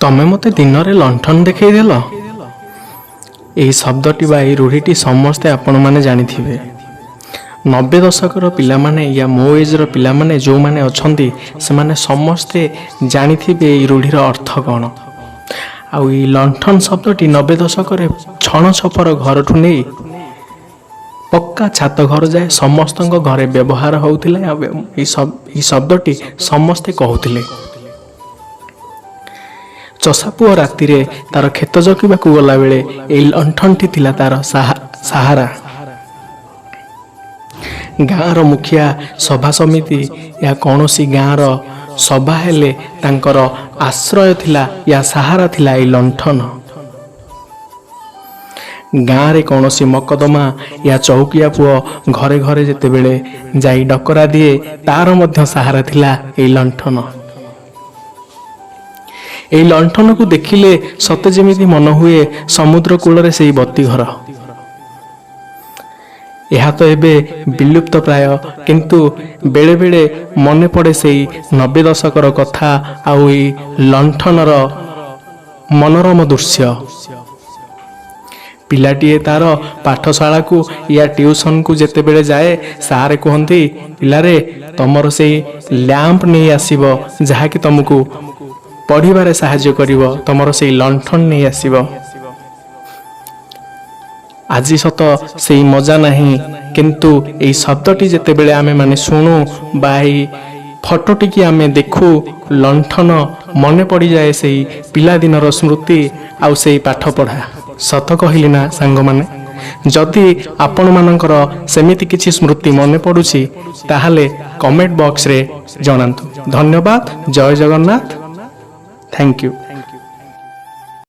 ତମେ ମୋତେ ଦିନରେ ଲଣ୍ଠନ ଦେଖେଇଦେଲ। ଏହି ଶବ୍ଦଟି ବା ଏହି ରୂଢ଼ିଟି ସମସ୍ତେ ଆପଣମାନେ ଜାଣିଥିବେ। 90 ଦଶକର ପିଲାମାନେ ୟା ମୋ ଏଜ୍ର ପିଲାମାନେ ଯେଉଁମାନେ ଅଛନ୍ତି ସେମାନେ ସମସ୍ତେ ଜାଣିଥିବେ ଏହି ରୂଢ଼ିର ଅର୍ଥ କ'ଣ। ଆଉ ଏହି ଲଣ୍ଠନ ଶବ୍ଦଟି 90 ଦଶକରେ ଛଣ ଛପର ଘରଠୁ ନେଇ ପକ୍କା ଛାତ ଘର ଯାଏ ସମସ୍ତଙ୍କ ଘରେ ବ୍ୟବହାର ହେଉଥିଲା। ଆଉ ଏହି ଶବ୍ଦଟି ସମସ୍ତେ କହୁଥିଲେ। ଚଷାପୁଅ ରାତିରେ ତାର କ୍ଷେତ ଜଗିବାକୁ ଗଲାବେଳେ ଏହି ଲଣ୍ଠନଟି ଥିଲା ତାର ସାହାରା। ଗାଁର ମୁଖିଆ ସଭା ସମିତି ୟା କୌଣସି ଗାଁର ସଭା ହେଲେ ତାଙ୍କର ଆଶ୍ରୟ ଥିଲା ୟା ସାହାରା ଥିଲା ଏହି ଲଣ୍ଠନ। ଗାଁରେ କୌଣସି ମକଦ୍ଦମା ୟା ଚୌକିଆ ପୁଅ ଘରେ ଘରେ ଯେତେବେଳେ ଯାଇ ଡକରା ଦିଏ ତାର ମଧ୍ୟ ସାହାରା ଥିଲା ଏହି ଲଣ୍ଠନ। ଏହି ଲଣ୍ଠନକୁ ଦେଖିଲେ ସତେ ଯେମିତି ମନ ହୁଏ ସମୁଦ୍ର କୂଳରେ ସେହି ବତୀ ଘର। ଏହା ତ ଏବେ ବିଲୁପ୍ତ ପ୍ରାୟ, କିନ୍ତୁ ବେଳେବେଳେ ମନେ ପଡ଼େ ସେହି 90 ଦଶକର କଥା ଆଉ ଏହି ଲଣ୍ଠନର ମନୋରମ ଦୃଶ୍ୟ। ପିଲାଟିଏ ତାର ପାଠଶାଳାକୁ ୟା ଟ୍ୟୁସନକୁ ଯେତେବେଳେ ଯାଏ ସାର୍ କୁହନ୍ତି, ପିଲାରେ ତମର ସେଇ ଲ୍ୟାମ୍ପ ନେଇ ଆସିବ ଯାହାକି ତମକୁ ପଢ଼ିବାରେ ସାହାଯ୍ୟ କରିବ, ତମର ସେଇ ଲଣ୍ଠନ ନେଇ ଆସିବ। ଆଜି ସତ ସେଇ ମଜା ନାହିଁ, କିନ୍ତୁ ଏହି ଶବ୍ଦଟି ଯେତେବେଳେ ଆମେ ମାନେ ଶୁଣୁ ବା ଏହି ଫଟୋଟିକି ଆମେ ଦେଖୁ ଲଣ୍ଠନ ମନେ ପଡ଼ିଯାଏ ସେଇ ପିଲାଦିନର ସ୍ମୃତି ଆଉ ସେଇ ପାଠପଢ଼ା। ସତ କହିଲି ନା ସାଙ୍ଗମାନେ? ଯଦି ଆପଣମାନଙ୍କର ସେମିତି କିଛି ସ୍ମୃତି ମନେ ପଡ଼ୁଛି ତାହେଲେ କମେଣ୍ଟ ବକ୍ସରେ ଜଣାନ୍ତୁ। ଧନ୍ୟବାଦ। ଜୟ ଜଗନ୍ନାଥ। Thank you.